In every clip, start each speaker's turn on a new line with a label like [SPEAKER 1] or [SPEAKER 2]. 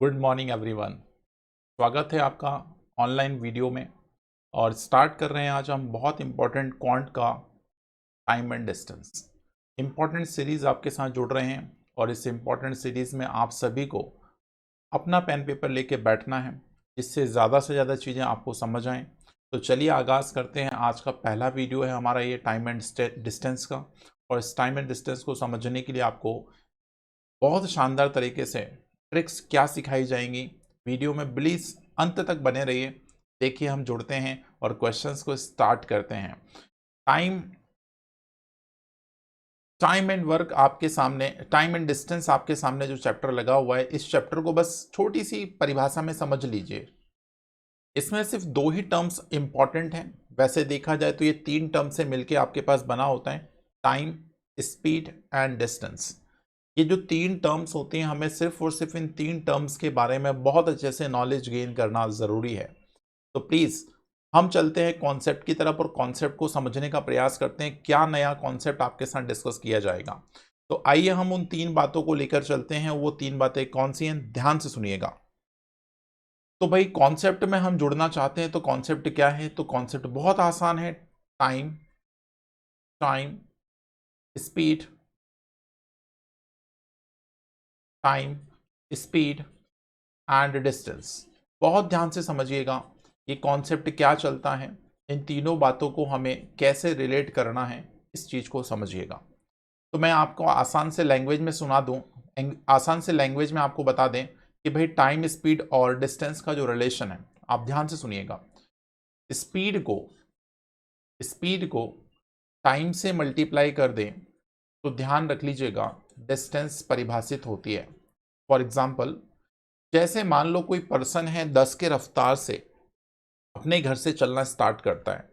[SPEAKER 1] Good morning everyone. स्वागत है आपका ऑनलाइन वीडियो में। और स्टार्ट कर रहे हैं आज हम बहुत इंपॉर्टेंट क्वांट का time and distance important series आपके साथ जुड़ रहे हैं। और इस इंपॉर्टेंट सीरीज़ में आप सभी को अपना पेन पेपर लेके बैठना है, जिससे ज़्यादा से ज़्यादा चीज़ें आपको समझ आएँ। तो चलिए आगाज़ करते हैं। आज का पहला वीडियो है हमारा ये टाइम एंड डिस्टेंस का। और इस टाइम एंड डिस्टेंस को समझने के लिए आपको बहुत शानदार तरीके से ट्रिक्स क्या सिखाई जाएंगी, वीडियो में प्लीज अंत तक बने रहिए। देखिए हम जुड़ते हैं और क्वेश्चंस को स्टार्ट करते हैं। टाइम टाइम एंड वर्क आपके सामने, टाइम एंड डिस्टेंस आपके सामने जो चैप्टर लगा हुआ है, इस चैप्टर को बस छोटी सी परिभाषा में समझ लीजिए। इसमें सिर्फ दो ही टर्म्स इंपॉर्टेंट हैं। वैसे देखा जाए तो ये तीन टर्म से मिलके आपके पास बना होता है, टाइम, स्पीड एंड डिस्टेंस। ये जो तीन टर्म्स होती हैं, हमें सिर्फ और सिर्फ इन तीन टर्म्स के बारे में बहुत अच्छे से नॉलेज गेन करना ज़रूरी है। तो प्लीज़ हम चलते हैं कॉन्सेप्ट की तरफ और कॉन्सेप्ट को समझने का प्रयास करते हैं। क्या नया कॉन्सेप्ट आपके साथ डिस्कस किया जाएगा। तो आइए हम उन तीन बातों को लेकर चलते हैं। वो तीन बातें कौन सी हैं, ध्यान से सुनिएगा। तो भाई कॉन्सेप्ट में हम जुड़ना चाहते हैं, तो कॉन्सेप्ट क्या है? तो कॉन्सेप्ट बहुत आसान है। Time, time, speed, time, speed and distance. बहुत ध्यान से समझिएगा ये कॉन्सेप्ट क्या चलता है, इन तीनों बातों को हमें कैसे रिलेट करना है, इस चीज़ को समझिएगा। तो मैं आपको आसान से लैंग्वेज में सुना दूं, आसान से लैंग्वेज में आपको बता दें कि भाई टाइम, स्पीड और डिस्टेंस का जो रिलेशन है, आप ध्यान से सुनिएगा। स्पीड को स्पीड को टाइम से मल्टीप्लाई कर दें तो ध्यान रख लीजिएगा डिस्टेंस परिभाषित होती है। फॉर एग्जाम्पल, जैसे मान लो कोई पर्सन है 10 के रफ्तार से अपने घर से चलना स्टार्ट करता है,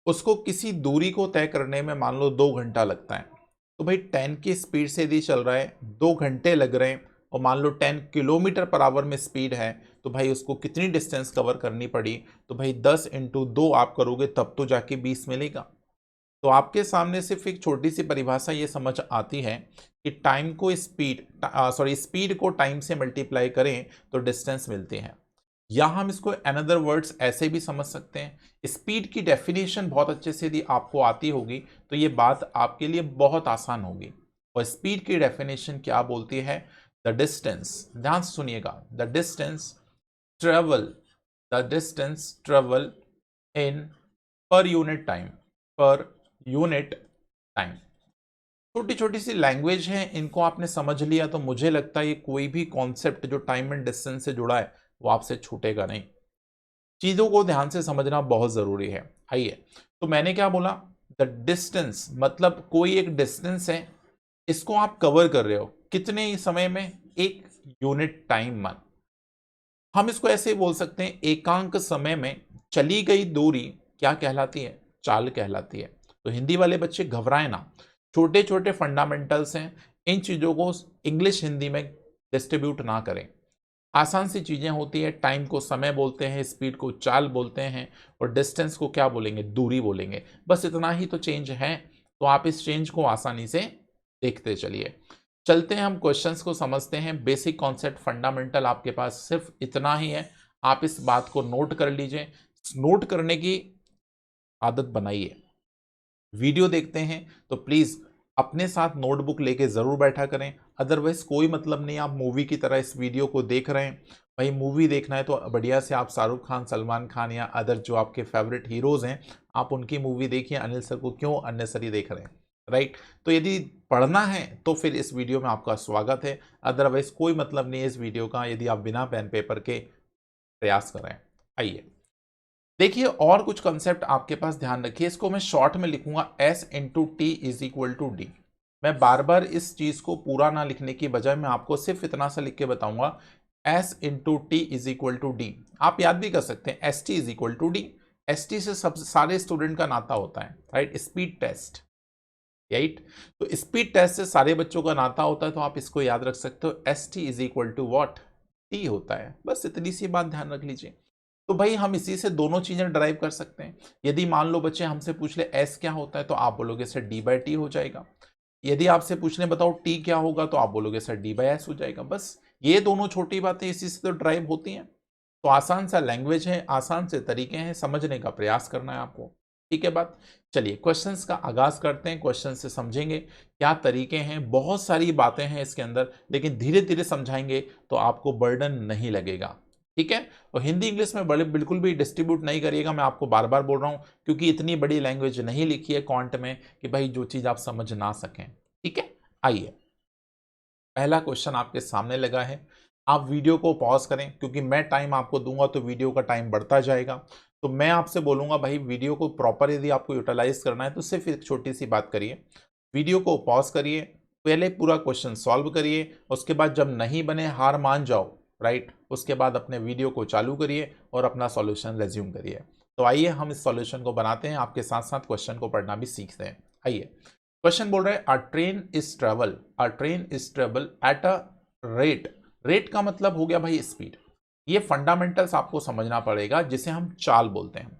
[SPEAKER 1] उसको किसी दूरी को तय करने में मान लो 2 घंटा लगता है। तो भाई 10 की स्पीड से यदि चल रहा है, 2 घंटे लग रहे हैं, और मान लो 10 किलोमीटर पर आवर में स्पीड है, तो भाई उसको कितनी डिस्टेंस कवर करनी पड़ी? तो भाई 10 × 2 आप करोगे तब तो जाके 20 मिलेगा। तो आपके सामने सिर्फ एक छोटी सी परिभाषा ये समझ आती है कि टाइम को स्पीड को टाइम से मल्टीप्लाई करें तो डिस्टेंस मिलती है। या हम इसको अनदर वर्ड्स ऐसे भी समझ सकते हैं। स्पीड की डेफिनेशन बहुत अच्छे से यदि आपको आती होगी तो ये बात आपके लिए बहुत आसान होगी। और स्पीड की डेफिनेशन क्या बोलती है? द डिस्टेंस, ध्यान से सुनिएगा, travel the distance travel in per unit time, per unit time. छोटी छोटी सी लैंग्वेज है, इनको आपने समझ लिया तो मुझे लगता है ये कोई भी कॉन्सेप्ट जो टाइम एंड डिस्टेंस से जुड़ा है वो आपसे छूटेगा नहीं। चीजों को ध्यान से समझना बहुत जरूरी है। आइए, तो मैंने क्या बोला? द डिस्टेंस मतलब कोई एक डिस्टेंस है, इसको आप कवर कर रहे हो कितने समय में? एक यूनिट टाइम में। हम इसको ऐसे बोल सकते हैं, एकांक समय में चली गई दूरी क्या कहलाती है? चाल कहलाती है। तो हिंदी वाले बच्चे घबराएं ना, छोटे छोटे फंडामेंटल्स हैं, इन चीज़ों को इंग्लिश हिंदी में डिस्ट्रीब्यूट ना करें। आसान सी चीज़ें होती है। टाइम को समय बोलते हैं, स्पीड को चाल बोलते हैं, और डिस्टेंस को क्या बोलेंगे? दूरी बोलेंगे। बस इतना ही तो चेंज है। तो आप इस चेंज को आसानी से देखते चलिए। चलते हैं हम क्वेश्चंस को समझते हैं। बेसिक कॉन्सेप्ट फंडामेंटल आपके पास सिर्फ इतना ही है। आप इस बात को नोट कर लीजिए, नोट करने की आदत बनाइए। वीडियो देखते हैं तो प्लीज़ अपने साथ नोटबुक लेके ज़रूर बैठा करें। अदरवाइज कोई मतलब नहीं, आप मूवी की तरह इस वीडियो को देख रहे हैं। भाई मूवी देखना है तो बढ़िया से आप शाहरुख खान, सलमान खान या अदर जो आपके फेवरेट हीरोज़ हैं, आप उनकी मूवी देखिए। अनिल सर को क्यों अननेसरी देख रहे हैं, राइट? तो यदि पढ़ना है तो फिर इस वीडियो में आपका स्वागत है। अदरवाइज कोई मतलब नहीं है इस वीडियो का यदि आप बिना पेन पेपर के प्रयास कर रहे हैं। आइए देखिए, और कुछ कंसेप्ट आपके पास ध्यान रखिए। इसको मैं शॉर्ट में लिखूंगा S × T = D। मैं बार बार इस चीज को पूरा ना लिखने की बजाय मैं आपको सिर्फ इतना सा लिख के बताऊंगा, S × T = D। आप याद भी कर सकते हैं ST = D। ST से सब सारे स्टूडेंट का नाता होता है, राइट? Speed test, right? तो स्पीड टेस्ट से सारे बच्चों का नाता होता है, तो आप इसको याद रख सकते हो। ST = T होता है। बस इतनी सी बात ध्यान रख लीजिए। तो भाई हम इसी से दोनों चीजें ड्राइव कर सकते हैं। यदि मान लो बच्चे हमसे पूछ ले एस क्या होता है, तो आप बोलोगे सर D/T हो जाएगा। यदि आपसे पूछने बताओ टी क्या होगा तो आप बोलोगे सर डी बाई एस हो जाएगा। बस ये दोनों छोटी बातें इसी से तो ड्राइव होती हैं। तो आसान सा लैंग्वेज है, आसान से तरीके हैं, समझने का प्रयास करना है आपको। ठीक है बात। चलिए क्वेश्चंस का आगाज करते हैं, क्वेश्चन से समझेंगे क्या तरीके हैं। बहुत सारी बातें हैं इसके अंदर, लेकिन धीरे धीरे समझाएंगे तो आपको बर्डन नहीं लगेगा। ठीक है। और हिंदी इंग्लिश में बड़े बिल्कुल भी डिस्ट्रीब्यूट नहीं करिएगा, मैं आपको बार बार बोल रहा हूं, क्योंकि इतनी बड़ी लैंग्वेज नहीं लिखी है क्वांट में कि भाई जो चीज आप समझ ना सकें। ठीक है। आइए, पहला क्वेश्चन आपके सामने लगा है। आप वीडियो को पॉज करें, क्योंकि मैं टाइम आपको दूंगा तो वीडियो का टाइम बढ़ता जाएगा। तो मैं आपसे बोलूंगा भाई वीडियो को प्रॉपर यदि आपको यूटिलाइज करना है तो सिर्फ एक छोटी सी बात करिए, वीडियो को पॉज करिए, पहले पूरा क्वेश्चन सॉल्व करिए, उसके बाद जब नहीं बने हार मान जाओ, राइट, उसके बाद अपने वीडियो को चालू करिए और अपना सॉल्यूशन रेज्यूम करिए। तो आइए हम इस सॉल्यूशन को बनाते हैं, आपके साथ साथ क्वेश्चन को पढ़ना भी सीखते हैं। आइए, क्वेश्चन बोल रहा है अ train is travel at a rate. Rate का मतलब हो गया भाई स्पीड। ये फंडामेंटल्स आपको समझना पड़ेगा, जिसे हम चाल बोलते हैं।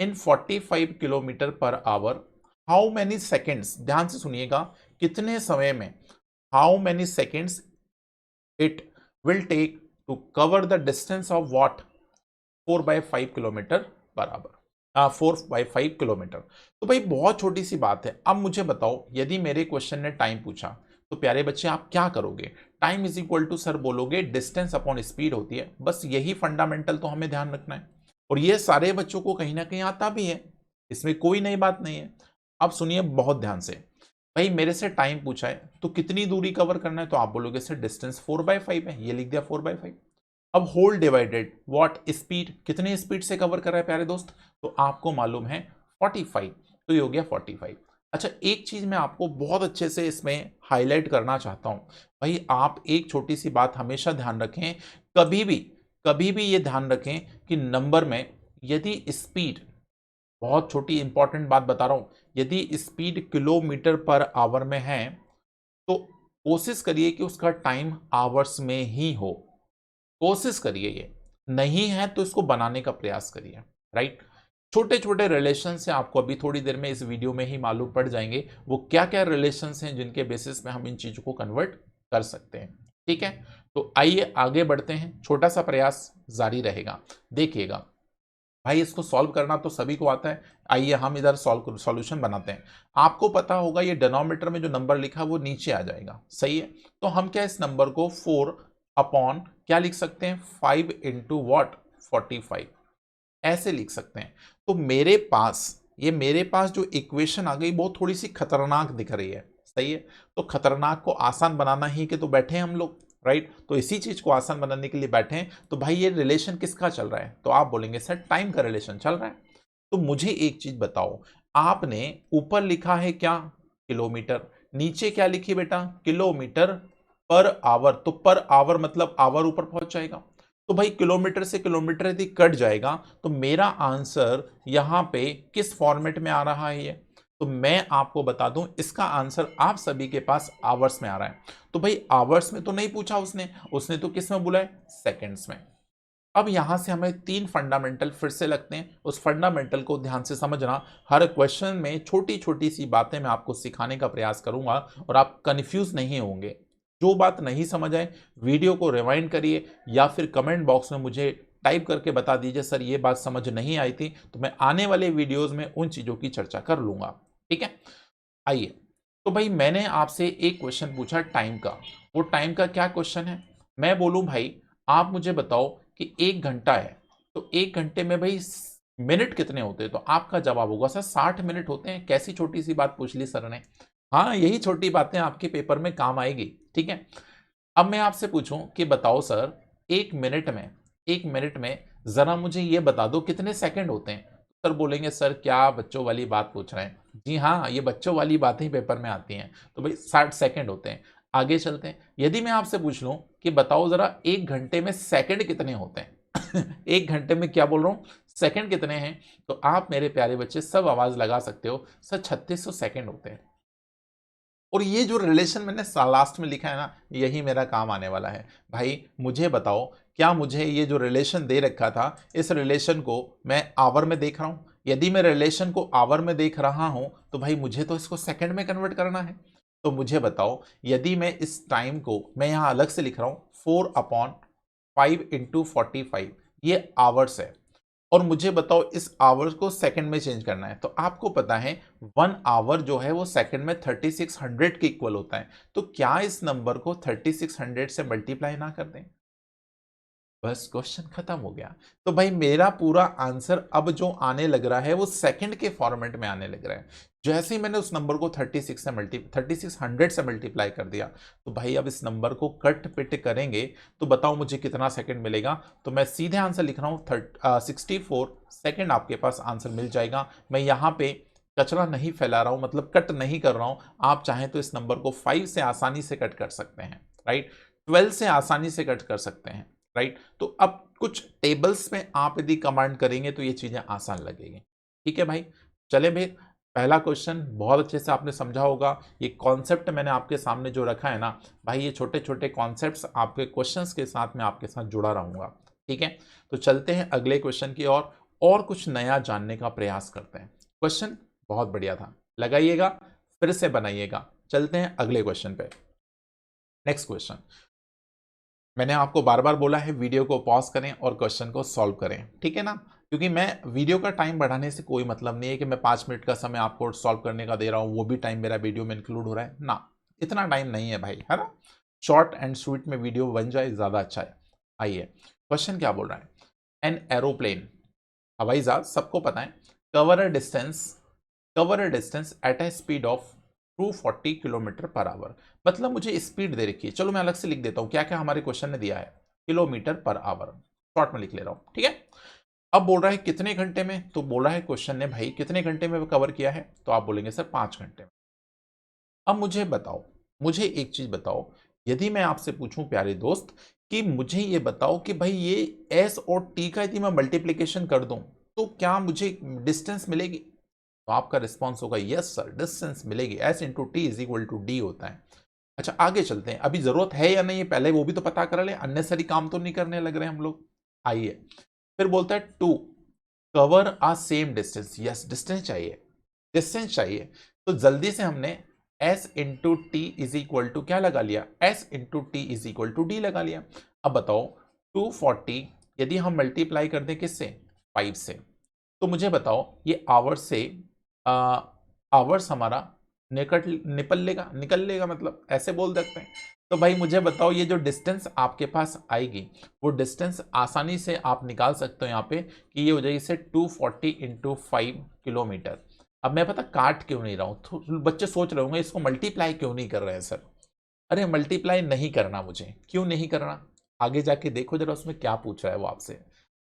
[SPEAKER 1] इन 45 kilometre per hour, how many seconds, ध्यान से सुनिएगा, कितने समय में, how many seconds it will take to cover the distance of what 4/5 kilometre per hour. 4/5 kilometre. तो भाई बहुत छोटी सी बात है। अब मुझे बताओ, यदि मेरे क्वेश्चन ने टाइम पूछा तो प्यारे बच्चे आप क्या करोगे? Time is equal to sir बोलोगे डिस्टेंस अपॉन स्पीड होती है। बस यही फंडामेंटल तो हमें ध्यान रखना है, और ये सारे बच्चों को कहीं ना कहीं आता भी है, इसमें कोई नई बात नहीं है। अब सुनिए बहुत ध्यान से, भाई मेरे से टाइम पूछा है तो कितनी दूरी कवर करना है, तो आप बोलोगे सर डिस्टेंस 4/5 है, ये लिख दिया 4/5। अब होल डिवाइडेड व्हाट स्पीड, कितने स्पीड से कवर कर रहा है प्यारे दोस्त, तो आपको मालूम है 45, तो ये हो गया 45। अच्छा, एक चीज मैं आपको बहुत अच्छे से इसमें हाईलाइट करना चाहता हूं। भाई आप एक छोटी सी बात हमेशा ध्यान रखें, कभी भी कभी भी ये ध्यान रखें कि नंबर में यदि स्पीड, बहुत छोटी इंपॉर्टेंट बात बता रहा हूं, यदि स्पीड किलोमीटर पर आवर में है तो कोशिश करिए कि उसका टाइम आवर्स में ही हो। कोशिश करिए, ये नहीं है तो इसको बनाने का प्रयास करिए, राइट। छोटे छोटे रिलेशन से आपको अभी थोड़ी देर में इस वीडियो में ही मालूम पड़ जाएंगे वो क्या क्या रिलेशन हैं जिनके बेसिस पे हम इन चीजों को कन्वर्ट कर सकते हैं। ठीक है, तो आइए आगे बढ़ते हैं, छोटा सा प्रयास जारी रहेगा, देखिएगा। भाई इसको सॉल्व करना तो सभी को आता है। आइए हम इधर सॉल्यूशन बनाते हैं। आपको पता होगा ये डिनोमिनेटर में जो नंबर लिखा है वो नीचे आ जाएगा, सही है। तो हम क्या इस नंबर को 4 अपॉन क्या लिख सकते हैं, 5 इंटू वॉट 45, ऐसे लिख सकते हैं। तो मेरे पास जो इक्वेशन आ गई वो थोड़ी सी खतरनाक दिख रही है, सही है। तो खतरनाक को आसान बनाना ही के तो बैठे हैं हम लोग, राइट। तो इसी चीज को आसान बनाने के लिए बैठे हैं। तो भाई ये रिलेशन किसका चल रहा है, तो आप बोलेंगे सर टाइम का रिलेशन चल रहा है। तो मुझे एक चीज बताओ, आपने ऊपर लिखा है क्या, किलोमीटर, नीचे क्या लिखी बेटा, किलोमीटर पर आवर। तो पर आवर मतलब आवर ऊपर पहुंच जाएगा। तो भाई किलोमीटर से किलोमीटर यदि कट जाएगा तो मेरा आंसर यहां पे किस फॉर्मेट में आ रहा है ये, तो मैं आपको बता दूं इसका आंसर आप सभी के पास आवर्स में आ रहा है। तो भाई आवर्स में तो नहीं पूछा उसने, उसने तो किस में बोला है, सेकंड्स में। अब यहां से हमें 3 फंडामेंटल फिर से लगते हैं, उस फंडामेंटल को ध्यान से समझना। हर क्वेश्चन में छोटी छोटी सी बातें मैं आपको सिखाने का प्रयास करूंगा और आप कंफ्यूज नहीं होंगे। जो बात नहीं समझ आए वीडियो को रिवाइंड करिए या फिर कमेंट बॉक्स में मुझे टाइप करके बता दीजिए सर ये बात समझ नहीं आई थी, तो मैं आने वाले वीडियोज में उन चीजों की चर्चा कर लूंगा। ठीक है, आइए। तो भाई मैंने आपसे एक क्वेश्चन पूछा टाइम का, वो टाइम का क्या क्वेश्चन है, मैं बोलूं भाई आप मुझे बताओ कि 1 घंटा है, तो 1 घंटे में भाई मिनट कितने होते हैं, तो आपका जवाब होगा सर 60 मिनट होते हैं। कैसी छोटी सी बात पूछ ली सर ने। हाँ, यही छोटी बातें आपके पेपर में काम आएगी। ठीक है, अब मैं आपसे पूछूं कि बताओ सर 1 मिनट में जरा मुझे ये बता दो कितने सेकंड होते हैं। सर बोलेंगे सर क्या बच्चों वाली बात पूछ रहे हैं। जी हाँ, ये बच्चों वाली बातें ही पेपर में आती हैं। तो भाई 60 सेकंड होते हैं। आगे चलते हैं, यदि मैं आपसे पूछ लूं कि बताओ जरा 1 घंटे में सेकंड कितने होते हैं 1 घंटे में क्या बोल रहा हूं, सेकंड कितने हैं, तो आप मेरे प्यारे बच्चे सब आवाज लगा सकते हो, सर 3600 सेकंड होते हैं। और ये जो रिलेशन मैंने लास्ट में लिखा है ना, यही मेरा काम आने वाला है। भाई मुझे बताओ, क्या मुझे ये जो रिलेशन दे रखा था इस रिलेशन को मैं आवर में देख रहा हूं? यदि मैं रिलेशन को आवर में देख रहा हूं तो भाई मुझे तो इसको सेकंड में कन्वर्ट करना है। तो मुझे बताओ, यदि मैं इस टाइम को मैं यहां अलग से लिख रहा हूं 4/5 इंटू 45, ये आवर्स है, और मुझे बताओ इस आवर्स को सेकंड में चेंज करना है, तो आपको पता है 1 आवर जो है वो सेकंड में 3600 के इक्वल होता है। तो क्या इस नंबर को 3600 से मल्टीप्लाई ना कर दें? बस क्वेश्चन खत्म हो गया। तो भाई मेरा पूरा आंसर अब जो आने लग रहा है वो सेकंड के फॉर्मेट में आने लग रहा है। जैसे ही मैंने उस नंबर को 3600 से मल्टीप्लाई कर दिया, तो भाई अब इस नंबर को कट पिट करेंगे तो बताओ मुझे कितना सेकंड मिलेगा। तो मैं सीधे आंसर लिख रहा हूं 64 सेकंड आपके पास आंसर मिल जाएगा। मैं यहाँ पे कचरा नहीं फैला रहा हूं, मतलब कट नहीं कर रहा हूं। आप चाहें तो इस नंबर को 5 से आसानी से कट कर सकते हैं, राइट, 12 से आसानी से कट कर सकते हैं, राइट। तो अब कुछ टेबल्स में आप यदि कमांड करेंगे तो ये चीजें आसान लगेगी। ठीक है भाई, चले भाई, पहला क्वेश्चन बहुत अच्छे से आपने समझा होगा। ये कॉन्सेप्ट मैंने आपके सामने जो रखा है ना भाई, ये छोटे छोटे कॉन्सेप्ट्स आपके क्वेश्चंस के साथ मैं आपके साथ जुड़ा रहूंगा। ठीक है, तो चलते हैं अगले क्वेश्चन की ओर और कुछ नया जानने का प्रयास करते हैं। क्वेश्चन बहुत बढ़िया था, लगाइएगा, फिर से बनाइएगा। चलते हैं अगले क्वेश्चन पे। नेक्स्ट क्वेश्चन, मैंने आपको बार बार बोला है वीडियो को पॉज करें और क्वेश्चन को सॉल्व करें, ठीक है ना, क्योंकि मैं वीडियो का टाइम बढ़ाने से कोई मतलब नहीं है कि मैं 5 मिनट का समय आपको सॉल्व करने का दे रहा हूं, वो भी टाइम मेरा वीडियो में इंक्लूड हो रहा है ना। इतना टाइम नहीं है भाई, है ना। शॉर्ट एंड स्वीट में वीडियो बन जाए ज्यादा अच्छा है। आइए, क्वेश्चन क्या बोल रहा है। एन एरोप्लेन, हवाई जहाज सबको पता है, cover a distance at a speed of 240 kilometre per hour. मतलब मुझे स्पीड दे रखी है, चलो मैं अलग से लिख देता हूं क्या क्या हमारे क्वेश्चन ने दिया है। किलोमीटर पर आवर शॉर्ट में लिख ले रहा हूं, ठीक है। अब बोल रहा है कितने घंटे में, तो बोल रहा है क्वेश्चन ने भाई कितने घंटे में कवर किया है, तो आप बोलेंगे सर 5 घंटे में। अब मुझे बताओ, मुझे एक चीज बताओ, यदि मैं आपसे पूछूं प्यारे दोस्त कि मुझे ये बताओ कि भाई ये एस और टी का यदि मैं मल्टीप्लीकेशन कर दूं तो क्या मुझे डिस्टेंस मिलेगी, तो आपका रिस्पॉन्स होगा यस सर डिस्टेंस मिलेगी, S into T is equal to D होता है। अच्छा आगे चलते हैं, अभी जरूरत है या नहीं पहले वो भी तो पता कर ले, अननेसरी काम तो नहीं करने लग रहे हम लोग। आइए, फिर बोलता है to cover a same distance, yes distance चाहिए, डिस्टेंस चाहिए। तो जल्दी से हमने s into T is equal to क्या लगा लिया, s into T is equal to D लगा लिया। अब बताओ 240 यदि हम मल्टीप्लाई कर दें किससे, 5 से, तो मुझे बताओ ये आवर्स से आवर्स हमारा निकल लेगा, मतलब ऐसे बोल सकते हैं। तो भाई मुझे बताओ ये जो डिस्टेंस आपके पास आएगी वो डिस्टेंस आसानी से आप निकाल सकते हो यहाँ पे कि ये हो जाएगी से 240 इंटू 5 किलोमीटर। अब मैं पता काट क्यों नहीं रहा हूँ, तो बच्चे सोच रहे होंगे इसको मल्टीप्लाई क्यों नहीं कर रहे हैं सर। अरे मल्टीप्लाई नहीं करना, मुझे क्यों नहीं करना, आगे जाके देखो जरा उसमें क्या पूछ रहा है वो आपसे।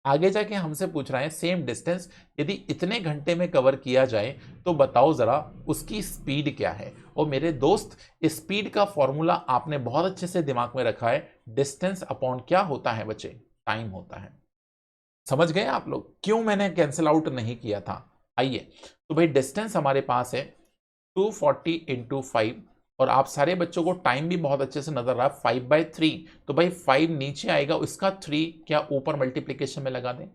[SPEAKER 1] आगे जाके हमसे पूछ रहा है सेम डिस्टेंस यदि इतने घंटे में कवर किया जाए तो बताओ जरा उसकी स्पीड क्या है। और मेरे दोस्त स्पीड का फॉर्मूला आपने बहुत अच्छे से दिमाग में रखा है, डिस्टेंस अपॉन क्या होता है बच्चे, टाइम होता है। समझ गए आप लोग क्यों मैंने कैंसिल आउट नहीं किया था। आइए, तो भाई डिस्टेंस हमारे पास है 240 इंटू 5, और आप सारे बच्चों को टाइम भी बहुत अच्छे से नजर रहा है 5/3, तो भाई 5 नीचे आएगा, उसका 3 क्या ऊपर मल्टीप्लीकेशन में लगा दें।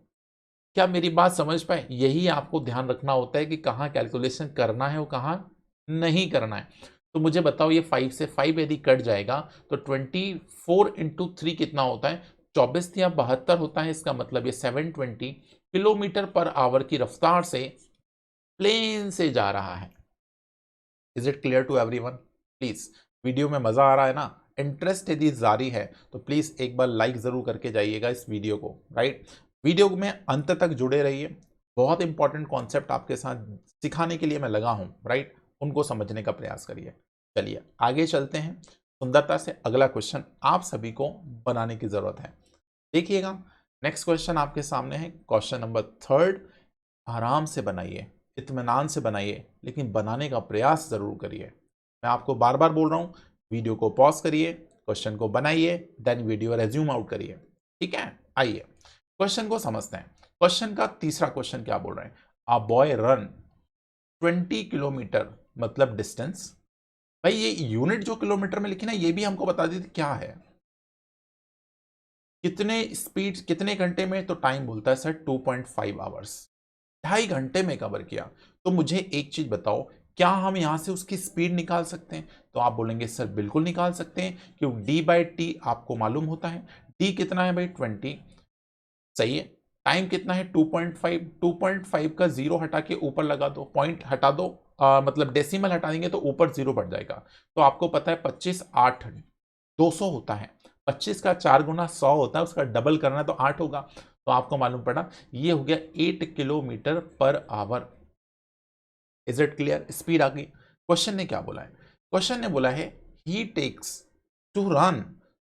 [SPEAKER 1] क्या मेरी बात समझ पाए, यही आपको ध्यान रखना होता है कि कहाँ कैलकुलेशन करना है और कहाँ नहीं करना है। तो मुझे बताओ ये 5 से 5 यदि कट जाएगा तो 24 इंटू 3 कितना होता है, 24 या 72 होता है। इसका मतलब ये 720 किलोमीटर पर आवर की रफ्तार से प्लेन से जा रहा है। Is it clear to everyone. Please video में मजा आ रहा है ना, इंटरेस्ट यदि जारी है तो प्लीज एक बार लाइक जरूर करके जाइएगा इस वीडियो को, राइट। वीडियो में अंत तक जुड़े रहिए, बहुत इंपॉर्टेंट कॉन्सेप्ट आपके साथ सिखाने के लिए मैं लगा हूं, राइट, उनको समझने का प्रयास करिए। चलिए आगे चलते हैं, सुंदरता से अगला क्वेश्चन आप सभी को बनाने की जरूरत है। देखिएगा नेक्स्ट क्वेश्चन आपके सामने है, क्वेश्चन नंबर 3। आराम से बनाइए, इत्मीनान से बनाइए, लेकिन बनाने का प्रयास जरूर करिए। मैं आपको बार बार बोल रहा हूं, वीडियो को पॉज करिए, क्वेश्चन को बनाइए, देन वीडियो रेज्यूम आउट करिए, ठीक है। आइए क्वेश्चन को समझते हैं। क्वेश्चन का तीसरा क्वेश्चन क्या बोल रहे हैं, अ बॉय रन 20 किलोमीटर, मतलब डिस्टेंस। भाई ये यूनिट जो किलोमीटर में लिखी ना ये भी हमको बता दी थी क्या है, कितने स्पीड कितने घंटे में, तो टाइम बोलता है सर 2.5 आवर्स, 2.5 घंटे में कवर किया। तो मुझे एक चीज बताओ क्या हम यहाँ से उसकी स्पीड निकाल सकते हैं? तो आप बोलेंगे सर बिल्कुल निकाल सकते हैं, क्योंकि डी बाई टी आपको मालूम होता है। डी कितना है भाई? 20। सही है। टाइम कितना है? 2.5। 2.5 का जीरो हटा के ऊपर लगा दो, पॉइंट हटा दो, मतलब डेसिमल हटा देंगे तो ऊपर जीरो बढ़ जाएगा। तो आपको पता है 25 8 200 होता है। 25 का 4 गुना 100 होता है, उसका डबल करना है तो 8 होगा। तो आपको मालूम पड़ा, ये हो गया 8 kilometre per hour. Is it clear? Speed आ गई। क्वेश्चन ने क्या बोला है? क्वेश्चन ने बोला है he takes to run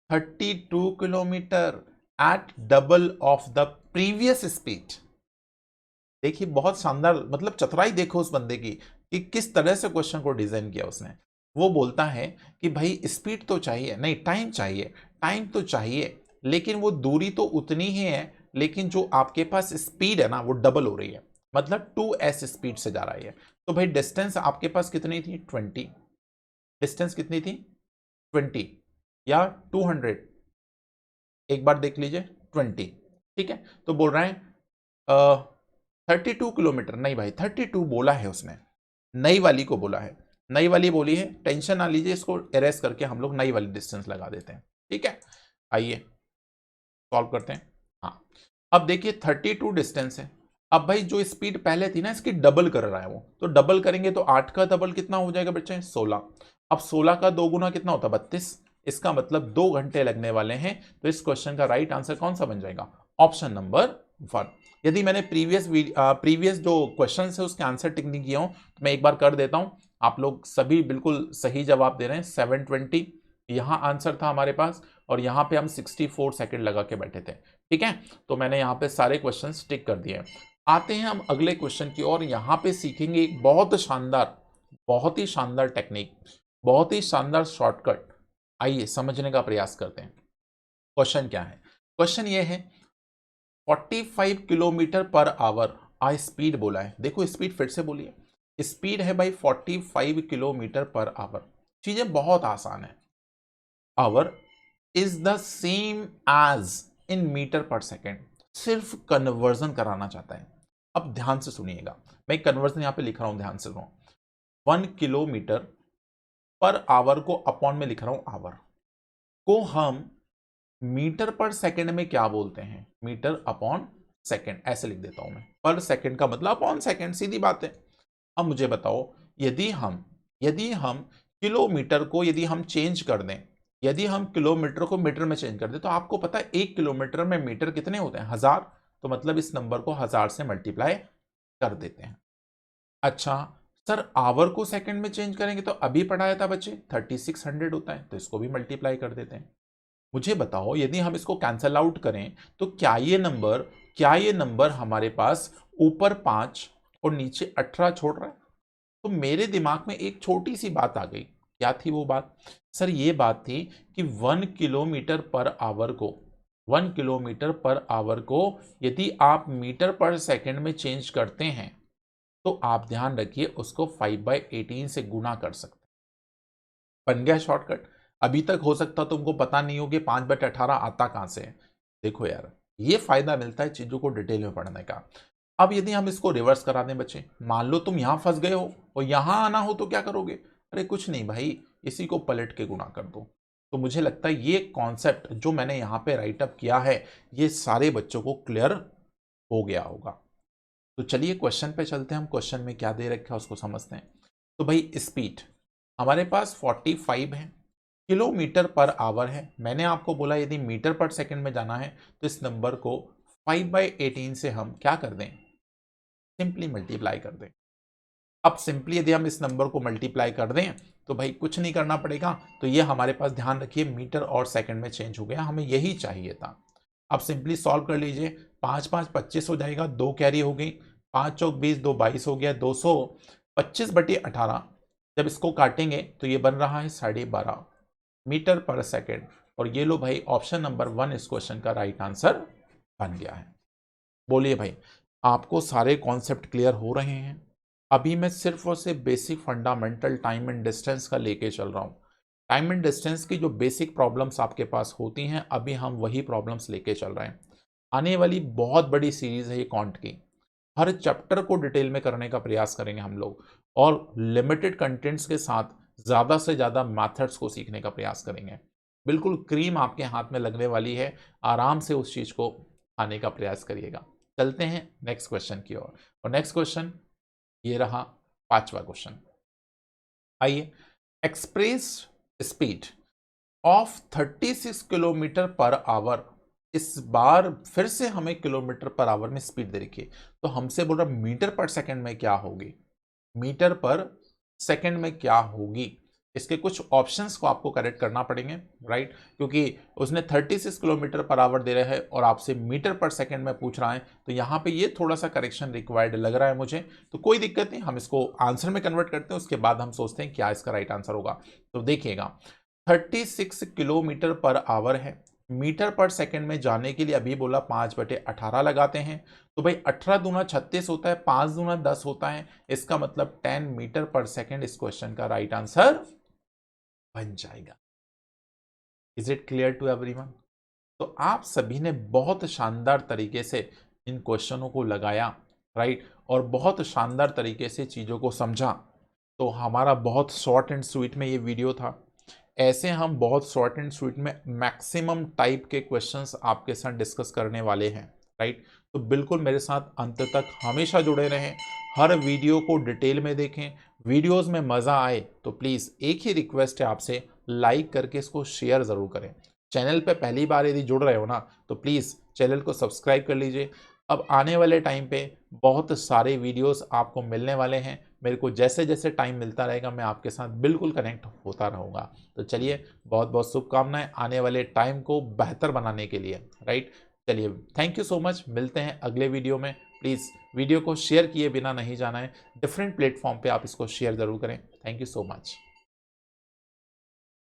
[SPEAKER 1] 32 kilometre at double of the previous speed. देखिए बहुत शानदार, मतलब चतुराई देखो उस बंदे की कि किस तरह से क्वेश्चन को डिजाइन किया उसने। वो बोलता है कि भाई स्पीड तो चाहिए, नहीं टाइम चाहिए, टाइम तो चाहिए, लेकिन वो दूरी तो उतनी ही है, लेकिन जो आपके पास स्पीड है ना वो डबल हो रही है, मतलब 2s स्पीड से जा रही है। तो भाई डिस्टेंस आपके पास कितनी थी? 20। डिस्टेंस कितनी थी? 20 या 200? एक बार देख लीजिए, 20। ठीक है, तो बोल रहे हैं 32 किलोमीटर। नहीं भाई 32 बोला है उसने, नई वाली को बोला है, नई वाली बोली है। टेंशन ना लीजिए, इसको एरेस करके हम लोग नई वाली डिस्टेंस लगा देते हैं। ठीक है, आइए सॉल्व करते हैं। हाँ, अब देखिए 32 डिस्टेंस है। अब भाई जो स्पीड पहले थी ना, इसकी डबल कर रहा है वो, तो डबल करेंगे तो 8 का डबल कितना हो जाएगा बच्चे? 16। अब 16 का 2 गुना कितना होता है? 32। इसका मतलब 2 घंटे लगने वाले हैं। तो इस क्वेश्चन का राइट आंसर कौन सा बन जाएगा? Option number 1। यदि मैंने प्रीवियस जो क्वेश्चन है उसके आंसर टिक नहीं किया हूं तो मैं एक बार कर देता हूं। आप लोग सभी बिल्कुल सही जवाब दे रहे हैं। 720 यहां आंसर था हमारे पास, और यहां पे हम 64 सेकंड लगा के बैठे थे। ठीक है, तो मैंने यहां पे सारे क्वेश्चन टिक कर दिए। आते हैं हम अगले क्वेश्चन की ओर। यहां पे सीखेंगे एक बहुत शानदार, बहुत ही शानदार टेक्निक, बहुत ही शानदार शॉर्टकट। आइए समझने का प्रयास करते हैं। क्वेश्चन क्या है? क्वेश्चन ये है 45 kilometre per our uh speed बोला है। देखो स्पीड फिर से बोलिए, स्पीड है भाई 45 किलोमीटर पर आवर। चीजें बहुत आसान है। Hour is the same as in metre per second. सिर्फ कन्वर्जन कराना चाहता है। अब ध्यान से सुनिएगा, मैं कन्वर्जन यहां पे लिख रहा हूं, ध्यान से सुनो। 1 किलोमीटर पर आवर को अपॉन में लिख रहा हूं, आवर को हम मीटर पर सेकंड में क्या बोलते हैं? मीटर अपॉन सेकंड, ऐसे लिख देता हूं मैं। पर सेकंड का मतलब अपॉन सेकंड, सीधी बात है। अब मुझे बताओ, यदि हम किलोमीटर को यदि हम चेंज कर दें, यदि हम किलोमीटर को मीटर में चेंज कर दें, तो आपको पता है 1 किलोमीटर में मीटर कितने होते हैं? 1000। तो मतलब इस नंबर को 1000 से मल्टीप्लाई कर देते हैं। अच्छा सर, आवर को सेकंड में चेंज करेंगे तो अभी पढ़ाया था बच्चे 3600 होता है, तो इसको भी मल्टीप्लाई कर देते हैं। मुझे बताओ, यदि हम इसको कैंसल आउट करें तो क्या ये नंबर हमारे पास ऊपर 5 और नीचे 18 छोड़ रहा है? तो मेरे दिमाग में एक छोटी सी बात आ गई। क्या थी वो बात? सर ये बात थी कि 1 किलोमीटर पर आवर को यदि आप मीटर पर सेकंड में चेंज करते हैं तो आप ध्यान रखिए उसको 5/18 से गुना कर सकते हैं। बन गया शॉर्टकट। अभी तक हो सकता तुमको पता नहीं हो कि 5/18 आता कहां से है। देखो यार, ये फायदा मिलता है चीजों को डिटेल में पढ़ने का। अब यदि हम इसको रिवर्स करा दें बच्चे, मान लो तुम यहां फंस गए हो और यहां आना हो तो क्या करोगे? अरे कुछ नहीं भाई, इसी को पलट के गुणा कर दो। तो मुझे लगता है ये कॉन्सेप्ट जो मैंने यहां पे राइट अप किया है, ये सारे बच्चों को क्लियर हो गया होगा। तो चलिए क्वेश्चन पे चलते हैं, हम क्वेश्चन में क्या दे रखा है उसको समझते हैं। तो भाई स्पीड हमारे पास 45 है, किलोमीटर पर आवर है। मैंने आपको बोला यदि मीटर पर सेकंड में जाना है तो इस नंबर को 5/18 से हम क्या कर दें? सिंपली मल्टीप्लाई कर दें। अब सिंपली यदि हम इस नंबर को मल्टीप्लाई कर दें तो भाई कुछ नहीं करना पड़ेगा। तो ये हमारे पास ध्यान रखिए मीटर और सेकंड में चेंज हो गया, हमें यही चाहिए था। अब सिंपली सॉल्व कर लीजिए। 5 5 25 हो जाएगा, 2 कैरी हो गई, 5 चौक 20, 2 22 हो गया, 225/18। जब इसको काटेंगे तो ये बन रहा है 12.5 मीटर पर सेकेंड। और ये लो भाई, ऑप्शन नंबर 1 इस क्वेश्चन का राइट आंसर बन गया है। बोलिए भाई, आपको सारे कॉन्सेप्ट क्लियर हो रहे हैं? अभी मैं सिर्फ और सिर्फ basic fundamental time and distance का लेके चल रहा हूं। टाइम एंड डिस्टेंस की जो बेसिक प्रॉब्लम्स आपके पास होती हैं, अभी हम वही प्रॉब्लम्स लेके चल रहे हैं। आने वाली बहुत बड़ी सीरीज है ये कॉन्ट की। हर चैप्टर को डिटेल में करने का प्रयास करेंगे हम लोग, और लिमिटेड कंटेंट्स के साथ ज़्यादा से ज़्यादा मैथड्स को सीखने का प्रयास करेंगे। बिल्कुल क्रीम आपके हाथ में लगने वाली है, आराम से उस चीज़ को खाने का प्रयास करिएगा। चलते हैं नेक्स्ट क्वेश्चन की ओर, और नेक्स्ट क्वेश्चन ये रहा 5वां क्वेश्चन। आइए, express speed of 36 kilometre per our. इस बार फिर से हमें किलोमीटर पर आवर में स्पीड दे रखी है, तो हमसे बोल रहा मीटर पर सेकंड में क्या होगी, मीटर पर सेकंड में क्या होगी। इसके कुछ ऑप्शंस को आपको करेक्ट करना पड़ेंगे, राइट, क्योंकि उसने 36 किलोमीटर पर आवर दे रहा है और आपसे मीटर पर सेकंड में पूछ रहा है, तो यहाँ पे ये थोड़ा सा करेक्शन रिक्वायर्ड लग रहा है मुझे। तो कोई दिक्कत नहीं, हम इसको आंसर में कन्वर्ट करते हैं, उसके बाद हम सोचते हैं क्या इसका राइट आंसर होगा। तो देखिएगा, 36 किलोमीटर पर आवर है, मीटर पर सेकंड में जाने के लिए अभी बोला 5/18 लगाते हैं, तो भाई 18 दूना 36 होता है, 5 दूना 10 होता है, इसका मतलब 10 मीटर पर सेकंड इस क्वेश्चन का राइट आंसर बन जाएगा। Is it clear to everyone? तो आप सभी ने बहुत शानदार तरीके से इन क्वेश्चनों को लगाया, राइट, और बहुत शानदार तरीके से चीज़ों को समझा। तो हमारा बहुत शॉर्ट एंड स्वीट में ये वीडियो था। ऐसे हम बहुत शॉर्ट एंड स्वीट में मैक्सिमम टाइप के क्वेश्चंस आपके साथ डिस्कस करने वाले हैं, राइट। तो बिल्कुल मेरे साथ अंत तक हमेशा जुड़े रहें, हर वीडियो को डिटेल में देखें। वीडियोस में मज़ा आए तो प्लीज़ एक ही रिक्वेस्ट है आपसे, लाइक करके इसको शेयर ज़रूर करें। चैनल पे पहली बार यदि जुड़ रहे हो ना, तो प्लीज़ चैनल को सब्सक्राइब कर लीजिए। अब आने वाले टाइम पे बहुत सारे वीडियोस आपको मिलने वाले हैं। मेरे को जैसे जैसे टाइम मिलता रहेगा मैं आपके साथ बिल्कुल कनेक्ट होता रहूँगा। तो चलिए, बहुत बहुत शुभकामनाएं आने वाले टाइम को बेहतर बनाने के लिए, राइट। चलिए, थैंक यू सो मच, मिलते हैं अगले वीडियो में। प्लीज़ वीडियो को शेयर किए बिना नहीं जाना है, डिफरेंट प्लेटफॉर्म पे आप इसको शेयर ज़रूर करें। Thank you so much.